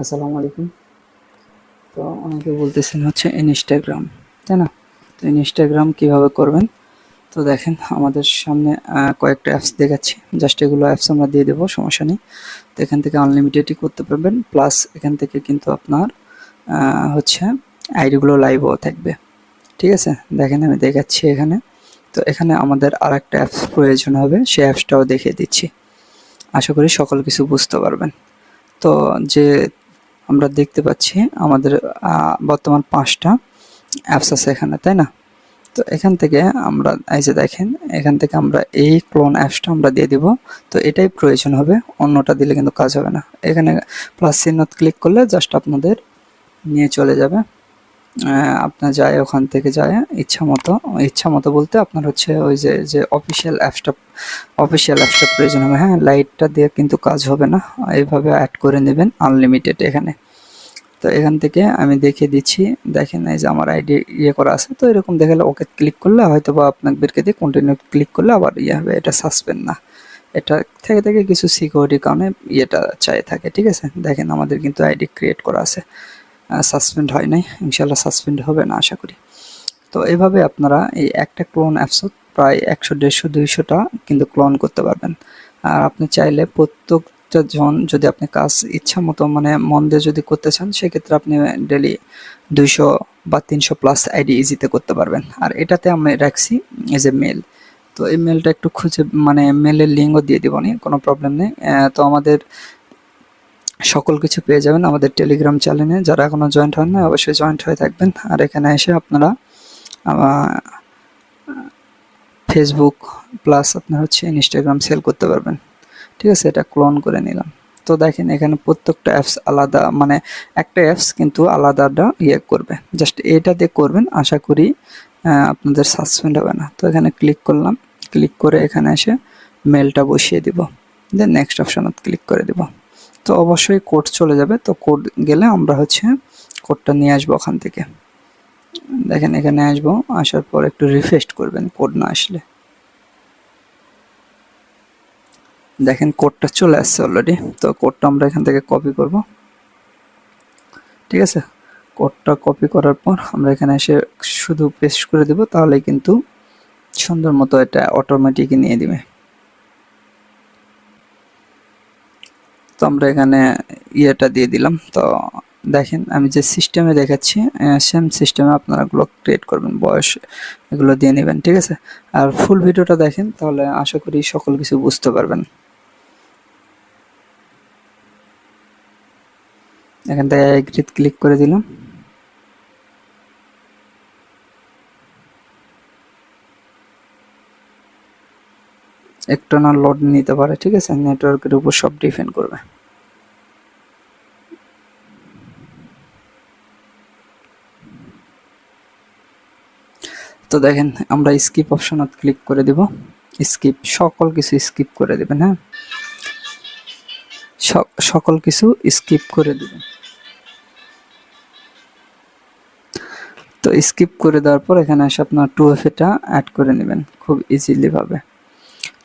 আসসালামু আলাইকুম। তো অনেকে বলতেছেন হচ্ছে ইনস্টাগ্রাম, তাই না? তো ইনস্টাগ্রাম কিভাবে করবেন? তো দেখেন আমাদের সামনে কয়েকটা অ্যাপস দেখাচ্ছি। জাস্ট এগুলো অ্যাপস আমরা দিয়ে দেবো, সমস্যা নেই। তো এখান থেকে আনলিমিটেডই করতে পারবেন, প্লাস এখান থেকে কিন্তু আপনার হচ্ছে আইডিগুলো লাইভও থাকবে। ঠিক আছে, দেখেন আমি দেখাচ্ছি এখানে। তো এখানে আমাদের আর একটা অ্যাপস প্রয়োজন হবে, সেই অ্যাপসটাও দেখিয়ে দিচ্ছি। আশা করি সকল কিছু বুঝতে পারবেন। তো যে আমরা দেখতে পাচ্ছি আমাদের বর্তমান 5টা অ্যাপস আছে এখানে, তাই না? তো এখান থেকে আমরা এই যে দেখেন, এখান থেকে আমরা এই ক্লোন অ্যাপসটা আমরা দিয়ে দিব। তো এটাই প্রয়োজন হবে, অন্যটা দিলে কিন্তু কাজ হবে না। এখানে প্লাস চিহ্ন ক্লিক করলে জাস্ট আপনাদের নিয়ে চলে যাবে। আপনার যায় ওখান থেকে যায় ইচ্ছা মতো বলতে আপনার হচ্ছে ওই যে অফিসিয়াল অ্যাপসটা প্রয়োজন হবে। হ্যাঁ, লাইটটা দিয়ে কিন্তু কাজ হবে না, এইভাবে অ্যাড করে নেবেন আনলিমিটেড এখানে। তো এখান থেকে আমি দেখিয়ে দিচ্ছি, দেখেন এই যে আমার আইডি করা আছে। তো এরকম দেখালে ওকে ক্লিক করলে হয়তো বা আপনাদেরকে দিয়ে কন্টিনিউ ক্লিক করলে আবার হবে, এটা সাসপেন্ড না। এটা থেকে কিছু সিকিউরিটির কারণে চাই থাকে। ঠিক আছে, দেখেন আমাদের কিন্তু আইডি ক্রিয়েট করা আছে, সাসপেন্ড হয় নাই, ইনশাল্লাহ সাসপেন্ড হবে না আশা করি। তো এইভাবে আপনারা এই একটা ক্লোন অ্যাপসও প্রায় 100, 150, 200টা কিন্তু ক্লোন করতে পারবেন। আর আপনি চাইলে প্রত্যেকটা জন যদি আপনি কাজ ইচ্ছা মতো মানে মন দিয়ে যদি করতে চান, সেক্ষেত্রে আপনি ডেলি 200 বা 300 প্লাস আইডি ইজিতে করতে পারবেন। আর এটাতে আমি রাখছি এই যে মেল। তো এই মেলটা একটু খুঁজে মানে মেলের লিঙ্কও দিয়ে দিব, নি কোনো প্রবলেম নেই। তো আমাদের সকল কিছু পেয়ে যাবেন আমাদের টেলিগ্রাম চ্যানেলে। যারা এখনও জয়েন্ট হন না, অবশ্যই জয়েন্ট হয়ে থাকবেন। আর এখানে এসে আপনারা ফেসবুক প্লাস আপনার হচ্ছে ইনস্টাগ্রাম সেল করতে পারবেন। ঠিক আছে, এটা ক্লোন করে নিলাম। তো দেখেন এখানে প্রত্যেকটা অ্যাপস আলাদা, মানে একটা অ্যাপস কিন্তু আলাদা করবে। জাস্ট এটা দিয়ে করবেন, আশা করি আপনাদের সাসপেন্ড হবে না। তো এখানে ক্লিক করলাম, ক্লিক করে এখানে এসে মেলটা বসিয়ে দিব, দেন নেক্সট অপশানত ক্লিক করে দিব। তো অবশ্যই কোড চলে যাবে। তো কোড গেলে আমরা হচ্ছে কোডটা নিয়ে আসবো ওখান থেকে। দেখেন এখানে আসবো, আসার পর একটু রিফ্রেশ করবেন কোড না আসলে। দেখেন কোডটা চলে আসছে অলরেডি। তো কোডটা আমরা এখান থেকে কপি করব। ঠিক আছে, কোডটা কপি করার পর আমরা এখানে এসে শুধু পেস্ট করে দেব, তাহলে কিন্তু সুন্দর মতো এটা অটোমেটিক নিয়ে দিবে। তো আমরা এখানে দিয়ে দিলাম। তো দেখেন আমি যে সিস্টেমে দেখাচ্ছি, সেম সিস্টেমে আপনারা এগুলো ক্রিয়েট করবেন, বয়স এগুলো দিয়ে নেবেন। ঠিক আছে, আর ফুল ভিডিওটা দেখেন, তাহলে আশা করি সকল কিছু বুঝতে পারবেন। এখান থেকে এগ্রিতে ক্লিক করে দিলাম। একটু না লোড নিতে পারে, ঠিক আছে, নেটওয়ার্কের উপর সব ডিপেন্ড করবে। তো দেখেন আমরা স্কিপ অপশনত ক্লিক করে দিব। স্কিপ, সকল কিছু স্কিপ করে দিবেন। হ্যাঁ, সকল কিছু স্কিপ করে দিবেন। তো স্কিপ করে দেওয়ার পর এখানে এসে আপনার 2FA টা অ্যাড করে নেবেন খুব ইজিলি ভাবে।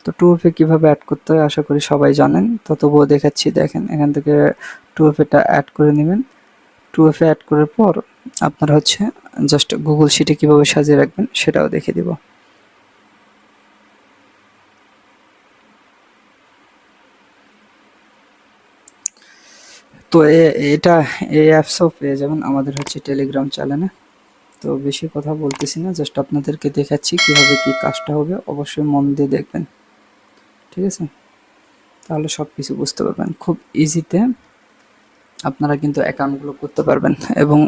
তো 2FA কিভাবে অ্যাড করতে হয় আশা করি সবাই জানেন, তো তবুও দেখাচ্ছি। দেখেন এখান থেকে 2FA টা অ্যাড করে নেবেন। 2FA অ্যাড করার পর আপনার হচ্ছে জাস্ট গুগল শিটে কিভাবে সাজিয়ে রাখবেন সেটাও দেখিয়ে দিব। তো এটা এই অ্যাপসও পেয়ে যাবেন আমাদের হচ্ছে টেলিগ্রাম চ্যানেলে। তো বেশি কথা বলতেছি না, জাস্ট আপনাদেরকে দেখাচ্ছি কিভাবে কি কাজটা হবে। অবশ্যই মন দিয়ে দেখবেন, ঠিক আছে, তাহলে সব কিছু বুঝতে পারবেন। খুব ইজিতে আপনারা কিন্তু অ্যাকাউন্টগুলো করতে পারবেন, এবং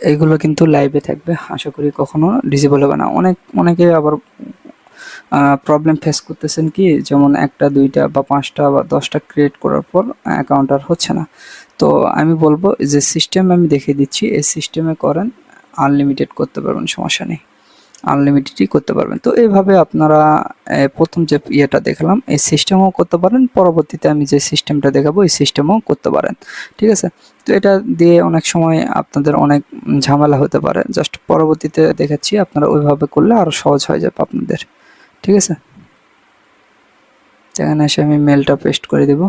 এইগুলো কিন্তু লাইভে থাকবে, আশা করি কখনো ডিসেবল হবে না। অনেকে আবার প্রবলেম ফেস করতেছেন কি, যেমন 1টা 2টা বা 5টা বা 10টা ক্রিয়েট করার পর অ্যাকাউন্ট আর হচ্ছে না। তো আমি বলবো যে সিস্টেম আমি দেখিয়ে দিচ্ছি, এই সিস্টেমে করেন, আনলিমিটেড করতে পারবেন, সমস্যা নেই, আনলিমিটেডই করতে পারবেন। তো এইভাবে আপনারা প্রথম যে দেখালাম এই সিস্টেমও করতে পারেন, পরবর্তীতে আমি যে সিস্টেমটা দেখাবো এই সিস্টেমও করতে পারেন। ঠিক আছে, তো এটা দিয়ে অনেক সময় আপনাদের অনেক ঝামেলা হতে পারে, জাস্ট পরবর্তীতে দেখাচ্ছি। আপনারা ওইভাবে করলে আরও সহজ হয়ে যাবে আপনাদের। ঠিক আছে, এখানে এসে আমি মেলটা পেস্ট করে দেব।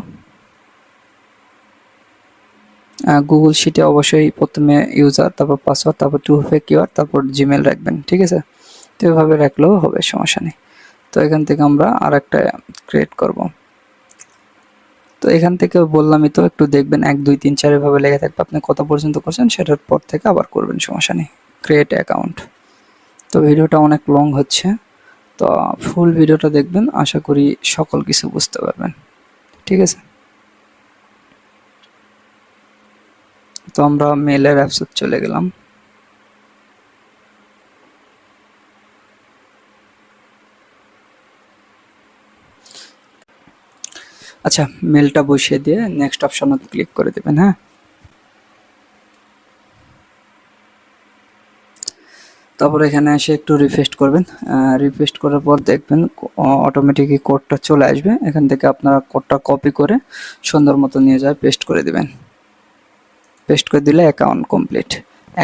গুগল শিটে অবশ্যই প্রথমে ইউজার, তারপর পাসওয়ার্ড, তারপর টু ফ্যাক্টর কিওয়ার্ড, তারপর জিমেল রাখবেন, ঠিক আছে? তো এভাবে রাখলেও হবে, সমস্যা নেই। তো এখান থেকে আমরা আর একটা ক্রিয়েট করব। তো এখান থেকে বললামই তো, একটু দেখবেন 1 2 3 4 এভাবে লেগে থাকবে, আপনি কত পর্যন্ত করছেন সেটার পর থেকে আবার করবেন, সমস্যা নেই। Create account. তো ভিডিওটা অনেক লং হচ্ছে, তো ফুল ভিডিওটা দেখবেন, আশা করি সকল কিছু বুঝতে পারবেন, ঠিক আছে? তো আমরা মেলের অ্যাপসে চলে গেলাম। আচ্ছা, মেলটা বসিয়ে দিয়ে নেক্সট অপশনে ক্লিক করে দেবেন, হ্যাঁ? তারপর এখানে এসে একটু রিফ্রেশ করবেন। রিফ্রেশ করার পর দেখবেন অটোমেটিকই কোডটা চলে আসবে। এখান থেকে আপনারা কোডটা কপি করে সুন্দর মতো নিয়ে যায় পেস্ট করে দিবেন। পেস্ট করে দিলে অ্যাকাউন্ট কমপ্লিট।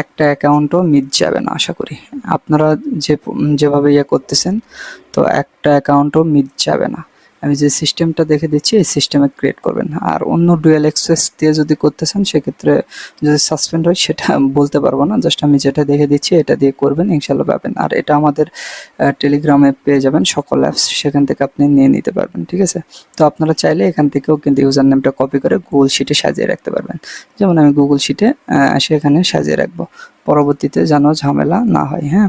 একটা অ্যাকাউন্টও মিস যাবে না আশা করি। আপনারা যেভাবে ইয়ে করতেছেন, তো একটা অ্যাকাউন্টও মিস যাবে না। আমি যে সিস্টেমটা দেখে দিচ্ছি এই সিস্টেমে ক্রিয়েট করবেন। আর অন্য ডুয়াল অ্যাক্সেস দিয়ে যদি করতেছেন সেক্ষেত্রে যদি সাসপেন্ড হয় সেটা বলতে পারবো না, জাস্ট আমি যেটা দেখে দিচ্ছি এটা দিয়ে করবেন, ইনশাল্লাহ পাবেন। আর এটা আমাদের টেলিগ্রামে পেয়ে যাবেন সকল অ্যাপস, সেখান থেকে আপনি নিয়ে নিতে পারবেন, ঠিক আছে? তো আপনারা চাইলে এখান থেকেও কিন্তু ইউজার নেমটা কপি করে গুগল শিটে সাজিয়ে রাখতে পারবেন। যেমন আমি গুগল শিটে সেখানে সাজিয়ে রাখবো, পরবর্তীতে যেন ঝামেলা না হয়, হ্যাঁ?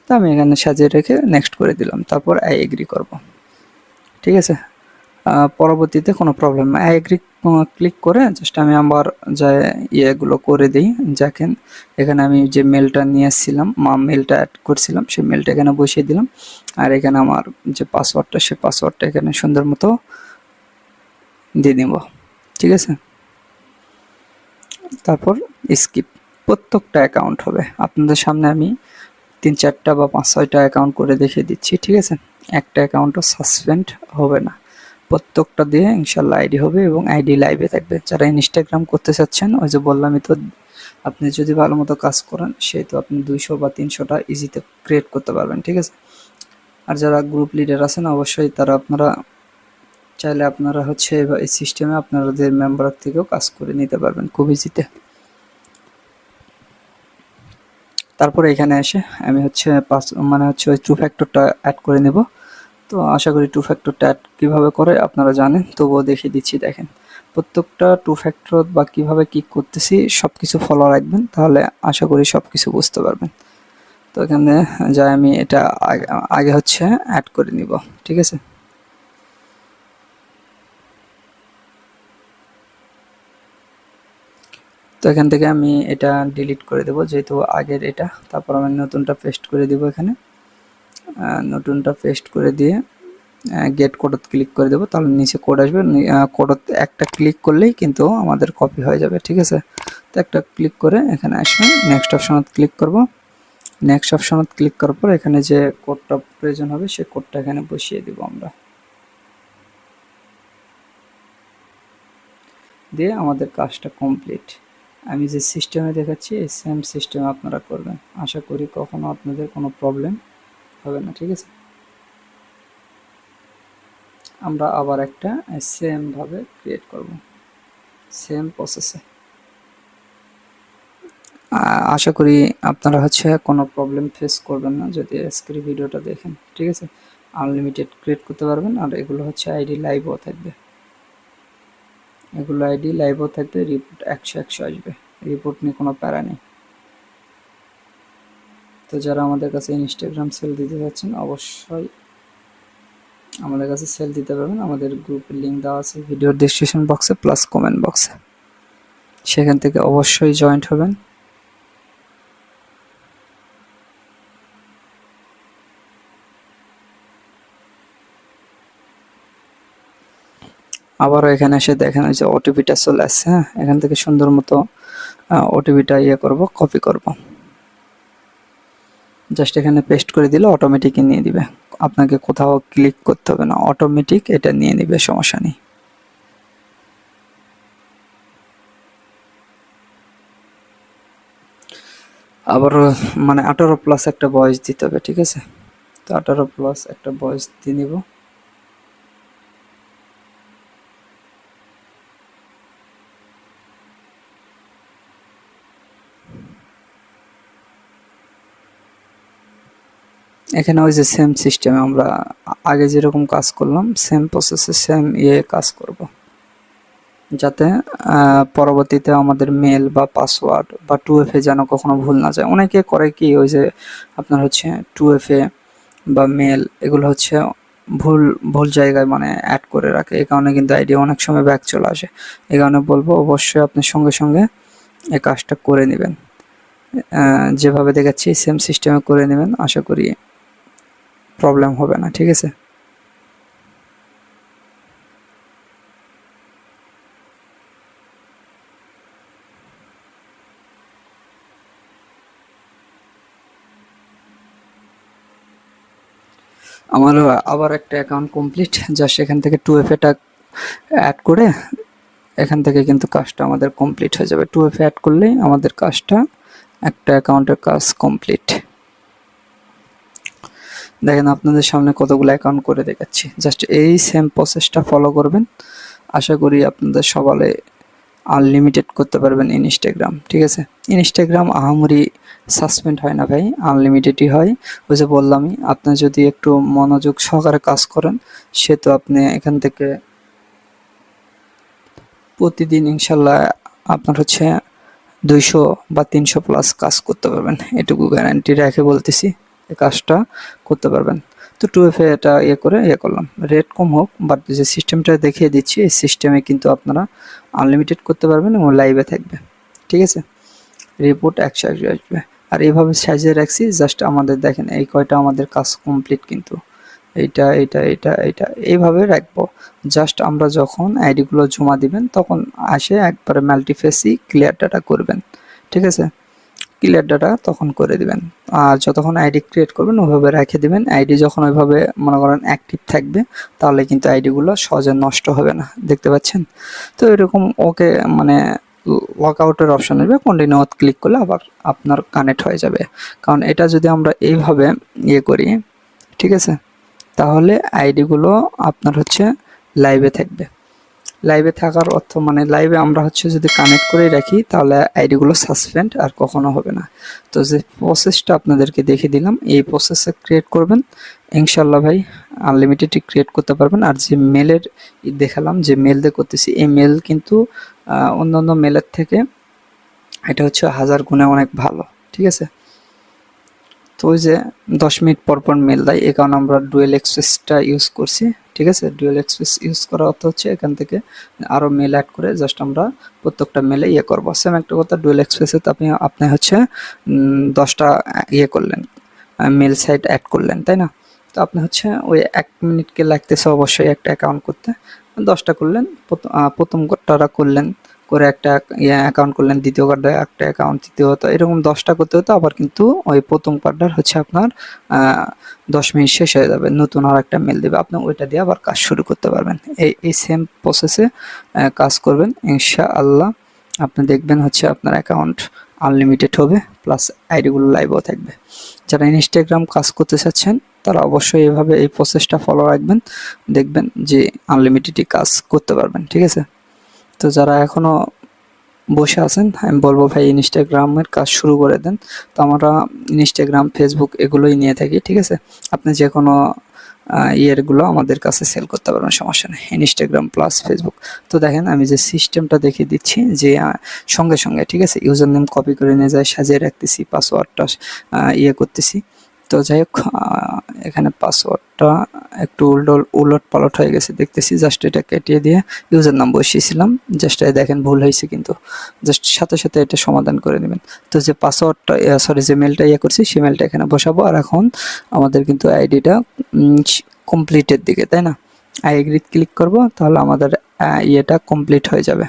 তো আমি এখানে সাজিয়ে রেখে নেক্সট করে দিলাম, তারপর আই এগ্রি করব, ঠিক আছে? পরবর্তীতে কোনো প্রবলেম না, আই এগ্রি ক্লিক করে জাস্ট আমি আবার যা ইয়েগুলো করে দিই। দেখেন এখানে আমি যে মেলটা নিয়ে এসেছিলাম, মেলটা অ্যাড করছিলাম, সেই মেলটা এখানে বসিয়ে দিলাম। আর এখানে আমার যে পাসওয়ার্ডটা, সেই পাসওয়ার্ডটা এখানে সুন্দর মতো দিয়ে দিব, ঠিক আছে? তারপর স্কিপ। প্রত্যেকটা অ্যাকাউন্ট হবে আপনাদের সামনে, আমি 3 4টা বা 5 6টা অ্যাকাউন্ট করে দেখিয়ে দিচ্ছি, ঠিক আছে? একটা অ্যাকাউন্টও সাসপেন্ড হবে না, প্রত্যেকটা দিয়ে ইনশাল্লাহ আইডি হবে এবং আইডি লাইভে থাকবে। যারা ইনস্টাগ্রাম করতে চাচ্ছেন, ওই যে বললামই তো, আপনি যদি ভালো মতো কাজ করেন সেই তো আপনি 200 বা 300টা ইজিতে ক্রিয়েট করতে পারবেন, ঠিক আছে? আর যারা গ্রুপ লিডার আছেন অবশ্যই তারা আপনারা চাইলে আপনারা হচ্ছে এই সিস্টেমে আপনাদের মেম্বার থেকেও কাজ করে নিতে পারবেন খুব ইজিতে। তারপরে এখানে এসে আমি হচ্ছে ওই টু ফ্যাক্টরটা অ্যাড করে নেব। তো আশা করি টু ফ্যাক্টরটা অ্যাড কীভাবে করে আপনারা জানেন, তবুও দেখিয়ে দিচ্ছি। দেখেন প্রত্যেকটা টু ফ্যাক্টর বা কীভাবে কী করতেছি সব কিছু ফলো রাখবেন, তাহলে আশা করি সব কিছু বুঝতে পারবেন। তো এখানে যাই আমি এটা আগে হচ্ছে অ্যাড করে নিব, ঠিক আছে? তো এখান থেকে আমি এটা ডিলিট করে দেবো যেহেতু আগের এটা। তারপর আমি নতুনটা পেস্ট করে দিব এখানে, নতুনটা পেস্ট করে দিয়ে গেট কোডত ক্লিক করে দেবো, তাহলে নিচে কোড আসবে। কোডত একটা ক্লিক করলেই কিন্তু আমাদের কপি হয়ে যাবে, ঠিক আছে? তো একটা ক্লিক করে এখানে আসবে, নেক্সট অপশনত ক্লিক করব। নেক্সট অপশনত ক্লিক করার পর এখানে যে কোডটা প্রয়োজন হবে সেই কোডটা এখানে বসিয়ে দিব আমরা, দিয়ে আমাদের কাজটা কমপ্লিট। আমি যে সিস্টেমে দেখাচ্ছি এই সেম সিস্টেমে আপনারা করবেন, আশা করি কখনো আপনাদের কোনো প্রবলেম হবে না, ঠিক আছে? আমরা আবার একটা সেম ভাবে ক্রিয়েট করব, সেম প্রসেসে। আশা করি আপনারা হচ্ছে কোনো প্রবলেম ফেস করবেন না যদি আজকের ভিডিওটা দেখেন, ঠিক আছে? আনলিমিটেড ক্রিয়েট করতে পারবেন। আর এগুলো হচ্ছে আইডি লাইভও থাকবে, এগুলো আইডি লাইভও থাকবে, রিপোর্ট 100 আসবে, রিপোর্ট নিয়ে কোনো প্যারা নেই। তো যারা আমাদের কাছে ইনস্টাগ্রাম সেল দিতে যাচ্ছেন অবশ্যই আমাদের কাছে সেল দিতে পারবেন। আমাদের গ্রুপের লিঙ্ক দেওয়া আছে ভিডিওর ডেসক্রিপশন বক্সে প্লাস কমেন্ট বক্সে, সেখান থেকে অবশ্যই জয়েন্ট হবেন। আবারও এখানে এসে দেখেন ওই যে ওটিপিটা চলে আসছে, হ্যাঁ? এখান থেকে সুন্দর মতো ওটিপিটা করব, কপি করব, জাস্ট এখানে পেস্ট করে দিলে অটোমেটিকই নিয়ে দিবে, আপনাকে কোথাও ক্লিক করতে হবে না, অটোমেটিক এটা নিয়ে নিবে, সমস্যা নেই। আবারও 18+ একটা ভয়েস দিতে হবে, ঠিক আছে? তো 18+ একটা ভয়েস দিয়ে নিব। এখানে ওই যে সেম সিস্টেমে আমরা আগে যেরকম কাজ করলাম সেম প্রসেসে সেম কাজ করব, যাতে পরবর্তীতে আমাদের মেল বা পাসওয়ার্ড বা 2FA যেন কখনো ভুল না যায়। অনেকে করে কি ওই যে আপনার হচ্ছে 2FA বা মেল এগুলো হচ্ছে ভুল ভুল জায়গায় মানে অ্যাড করে রাখে, এই কারণে কিন্তু আইডি অনেক সময় ব্যাক চলে আসে। এই কারণে বলবো অবশ্যই আপনি সঙ্গে সঙ্গে এই কাজটা করে নেবেন, যেভাবে দেখাচ্ছি সেম সিস্টেমে করে নেবেন, আশা করি প্রবলেম হবে না। ঠিক আছে, আমারও আবার একটা অ্যাকাউন্ট কমপ্লিট, জাস্ট এখান থেকে 2FA অ্যাড করে এখান থেকে কিন্তু কাজটা আমাদের কমপ্লিট হয়ে যাবে। 2FA অ্যাড করলেই আমাদের কাজটা একটা অ্যাকাউন্টের কাজ কমপ্লিট। দেখেন আপনাদের সামনে কতগুলো অ্যাকাউন্ট করে দেখাচ্ছি, জাস্ট এই সেম প্রসেসটা ফলো করবেন, আশা করি আপনাদের সবাই আনলিমিটেড করতে পারবেন ইনস্টাগ্রাম। ঠিক আছে, ইনস্টাগ্রাম আহামরি সাসপেন্ড হয় না ভাই, আনলিমিটেডই হয়। ওই যে বললামই, আপনি যদি একটু মনোযোগ সহকারে কাজ করেন সে তো আপনি এখান থেকে প্রতিদিন ইনশাল্লাহ আপনার হচ্ছে 200 বা 300 প্লাস কাজ করতে পারবেন, এটুকু গ্যারান্টি রেখে বলতেছি, এই কাজটা করতে পারবেন। তো 2FA এটা করে করলাম, রেট কম হোক, বাট যে সিস্টেমটা দেখিয়ে দিচ্ছি এই সিস্টেমে কিন্তু আপনারা আনলিমিটেড করতে পারবেন এবং লাইভে থাকবে। ঠিক আছে, রিপোর্ট 100 আসবে। আর এইভাবে সাজিয়ে রাখছি, জাস্ট আমাদের দেখেন এই কয়টা আমাদের কাজ কমপ্লিট, কিন্তু এইটা এইটা এইটা এইটা এইভাবে রাখবো। জাস্ট আমরা যখন আইডিগুলো জমা দিবেন তখন আসে একবারে মাল্টিফেসি ক্লিয়ার ডাটা করবেন। ঠিক আছে, ক্লিয়ার ডাটা তখন করে দিবেন। আর যতক্ষণ আইডি ক্রিয়েট করবেন ওইভাবে রেখে দিবেন। আইডি যখন ওইভাবে মনে করেন অ্যাক্টিভ থাকবে তাহলে কিন্তু আইডিগুলো সহজে নষ্ট হবে না, দেখতে পাচ্ছেন তো। এরকম ওকে মানে লক আউটের অপশন আসবে, কন্টিনিউ ক্লিক করলে আবার আপনার কানেক্ট হয়ে যাবে। কারণ এটা যদি আমরা এইভাবে করি, ঠিক আছে, তাহলে আইডিগুলো আপনার হচ্ছে লাইভে থাকবে। লাইভে থাকার অর্থ মানে লাইভে আমরা হচ্ছে যদি কানেক্ট করে রাখি তাহলে আইডিগুলো সাসপেন্ড আর কখনো হবে না। তো যে প্রসেসটা আপনাদেরকে দেখিয়ে দিলাম এই প্রসেসে ক্রিয়েট করবেন, ইনশাল্লাহ ভাই আনলিমিটেডই ক্রিয়েট করতে পারবেন। আর যে মেলের দেখালাম, যে মেল দিয়ে করতেছি, এই মেল কিন্তু অন্যান্য মেলের থেকে এটা হচ্ছে 1000 গুণে অনেক ভালো। ঠিক আছে, তো ওই যে 10 মিনিট পর পর মেল দেয়, এই কারণে আমরা ডুয়েল এক্সপ্রেসটা ইউজ করছি। ঠিক আছে, ডুয়েল এক্সপ্রেস ইউজ করার অর্থ হচ্ছে এখান থেকে আরও মেল অ্যাড করে জাস্ট আমরা প্রত্যেকটা মেলে করবো। সেম একটা কথা, ডুয়েল এক্সপ্রেসে তো আপনি হচ্ছে 10টা করলেন, মেল সাইট অ্যাড করলেন, তাই না? তো আপনি হচ্ছে ওই 1 মিনিটকে লাগতেছে অবশ্যই একটা অ্যাকাউন্ট করতে, 10টা করলেন, প্রথম টারা করলেন, করে একটা অ্যাকাউন্ট করলেন, দ্বিতীয় কার্ডে একটা অ্যাকাউন্ট, তৃতীয়ত এরকম 10টা করতে হতো। আবার কিন্তু ওই প্রথম কার্ডটার হচ্ছে আপনার 10 মিনিট শেষ হয়ে যাবে, নতুন আর একটা মেল দেবে, আপনি ওইটা দিয়ে আবার কাজ শুরু করতে পারবেন। এই সেম প্রসেসে কাজ করবেন, ইনশাআল্লাহ আপনি দেখবেন হচ্ছে আপনার অ্যাকাউন্ট আনলিমিটেড হবে, প্লাস আইডিগুলো লাইভও থাকবে। যারা ইনস্টাগ্রাম কাজ করতে চাচ্ছেন তারা অবশ্যই এভাবে এই প্রসেসটা ফলো রাখবেন, দেখবেন যে আনলিমিটেডই কাজ করতে পারবেন। ঠিক আছে, তো যারা এখনও বসে আছেন আমি বলবো ভাই ইনস্টাগ্রামের কাজ শুরু করে দেন। তো আমরা ইনস্টাগ্রাম, ফেসবুক এগুলোই নিয়ে থাকি। ঠিক আছে, আপনি যে কোনো ইয়েরগুলো আমাদের কাছে সেল করতে পারবেন, সমস্যা নেই, ইনস্টাগ্রাম প্লাস ফেসবুক। তো দেখেন আমি যে সিস্টেমটা দেখিয়ে দিচ্ছি, যে সঙ্গে সঙ্গে ঠিক আছে ইউজার নেম কপি করে নিয়ে যায়, সাজিয়ে রাখতেছি, পাসওয়ার্ডটা করতেছি। তো যাই হোক, এখানে পাসওয়ার্ডটা একটু উলট পালট হয়ে গেছে দেখতেছি, জাস্ট এটা কেটে দিয়ে ইউজার নাম বসিয়েছিলাম, জাস্ট দেখেন ভুল হয়েছে, কিন্তু জাস্ট সাথে সাথে এটা সমাধান করে নেবেন। তো যে পাসওয়ার্ডটা সরি যে মেলটা করছি সেই মেলটা এখানে বসাবো। আর এখন আমাদের কিন্তু আইডিটা কমপ্লিটের দিকে, তাই না? আই এগ্রি ক্লিক করব, তাহলে আমাদের ইয়েটা কমপ্লিট হয়ে যাবে।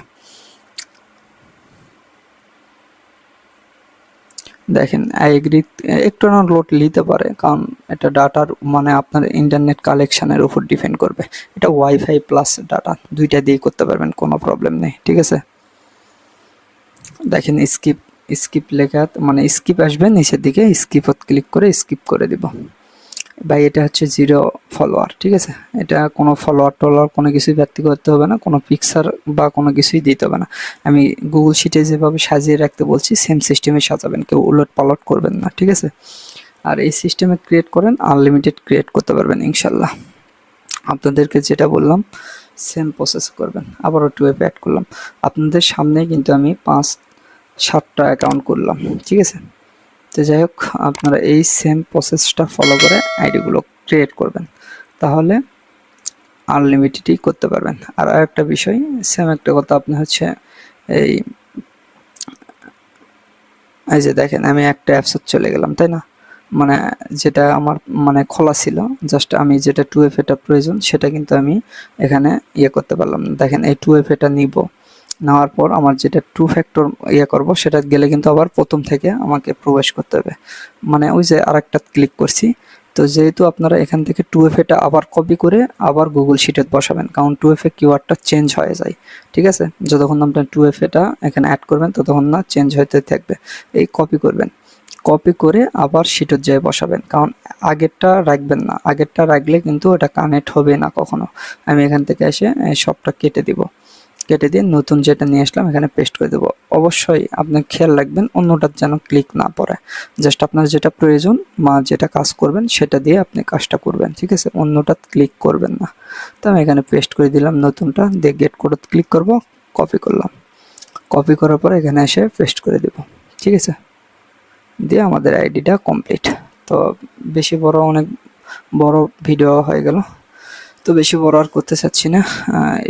দেখেন আই এগ্রি একটু না লোড নিতে পারে, কারণ এটা ডাটার মানে আপনার ইন্টারনেট কালেকশনের উপর ডিপেন্ড করবে। এটা ওয়াইফাই প্লাস ডাটা দুইটা দিয়ে করতে পারবেন, কোনো প্রবলেম নেই। ঠিক আছে, দেখেন স্কিপ স্কিপ লেখা মানে স্কিপ আসবে নিচের দিকে, স্কিপত ক্লিক করে স্কিপ করে দিব ভাই। এটা হচ্ছে 0 ফলোয়ার। ঠিক আছে, এটা কোনো ফলোয়ার টলোয়ার কোনো কিছুই ব্যক্তি করতে হবে না, কোনো পিকচার বা কোনো কিছুই দিতে হবে না। আমি গুগল শিটে যেভাবে সাজিয়ে রাখতে বলছি সেম সিস্টেমে সাজাবেন, কেউ উলট পালট করবেন না। ঠিক আছে, আর এই সিস্টেমে ক্রিয়েট করেন, আনলিমিটেড ক্রিয়েট করতে পারবেন ইনশাল্লাহ। আপনাদেরকে যেটা বললাম সেম প্রসেস করবেন। আবারও টুয়েভ অ্যাড করলাম, আপনাদের সামনে কিন্তু আমি 5-7টা অ্যাকাউন্ট করলাম, ঠিক আছে। তো যাই হোক, আপনারা এই সেম প্রসেসটা ফলো করে আইডিগুলো ক্রিয়েট করবেন, তাহলে আনলিমিটেডই করতে পারবেন। আর আরেকটা বিষয়, সেম একটা কথা, আপনি হচ্ছে এই যে দেখেন আমি একটা অ্যাপসে চলে গেলাম, তাই না, মানে যেটা আমার মানে খোলা ছিল, জাস্ট আমি যেটা 2FA এটা প্রয়োজন সেটা কিন্তু আমি এখানে করতে পারলাম। দেখেন এই 2FA এটা নিব, নেওয়ার পর আমার যেটা 2 ফ্যাক্টর করব সেটা গেলে কিন্তু আবার প্রথম থেকে আমাকে প্রবেশ করতে হবে, মানে ওই যে আরেকটা ক্লিক করছি। তো যেহেতু আপনারা এখান থেকে 2FA টা আবার কপি করে আবার গুগল শিটে বসাবেন, কারণ 2FA কিওয়ার্ডটা চেঞ্জ হয়ে যায়, ঠিক আছে। যতক্ষণ আপনার 2FA টা এখানে অ্যাড করবেন ততক্ষণ না চেঞ্জ হতে থাকবে। এই কপি করবেন, কপি করে আবার শিটে যেয়ে বসাবেন, কারণ আগেরটা রাখবেন না, আগেরটা রাখলে কিন্তু ওটা কানেক্ট হবে না কখনো। আমি এখান থেকে এসে সবটা কেটে দিব, কেটে দিয়ে নতুন যেটা নিয়ে আসলাম এখানে পেস্ট করে দেবো। অবশ্যই আপনি খেয়াল রাখবেন অন্যটার যেন ক্লিক না পড়ে, জাস্ট আপনার যেটা প্রয়োজন বা যেটা কাজ করবেন সেটা দিয়ে আপনি কাজটা করবেন, ঠিক আছে, অন্যটা ক্লিক করবেন না। তো আমি এখানে পেস্ট করে দিলাম নতুনটা, দিয়ে গেট কোড ক্লিক করব, কপি করলাম, কপি করার পরে এখানে এসে পেস্ট করে দেব, ঠিক আছে, দিয়ে আমাদের আইডিটা কমপ্লিট। তো বেশি বড়, অনেক বড় ভিডিও হয়ে গেল, তো বেশি বড় আর করতে চাচ্ছি না।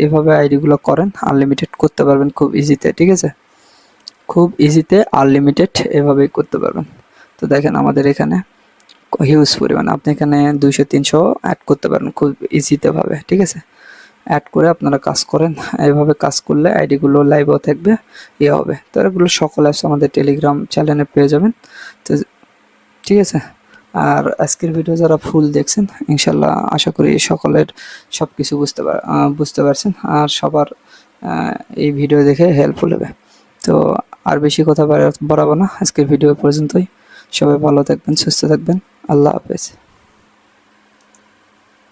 এভাবে আইডিগুলো করেন, আনলিমিটেড করতে পারবেন খুব ইজিতে, ঠিক আছে, খুব ইজিতে আনলিমিটেড এভাবেই করতে পারবেন। তো দেখেন আমাদের এখানে হিউজ পরিমাণ, আপনি এখানে 200-300 অ্যাড করতে পারেন খুব ইজিতে ভাবে, ঠিক আছে। অ্যাড করে আপনারা কাজ করেন, এইভাবে কাজ করলে আইডিগুলো লাইভও থাকবে, হবে। তো এগুলো সকল অ্যাপস আমাদের টেলিগ্রাম চ্যানেলে পেয়ে যাবেন। তো ঠিক আছে, আর আজকের ভিডিও যারা ফুল দেখছেন ইনশাল্লাহ আশা করি সকলের সব কিছু বুঝতে পারছেন, আর সবার এই ভিডিও দেখে হেল্পফুল হবে। তো আর বেশি কথা বাড়াবো না, আজকের ভিডিও পর্যন্তই। সবাই ভালো থাকবেন, সুস্থ থাকবেন, আল্লাহ হাফেজ।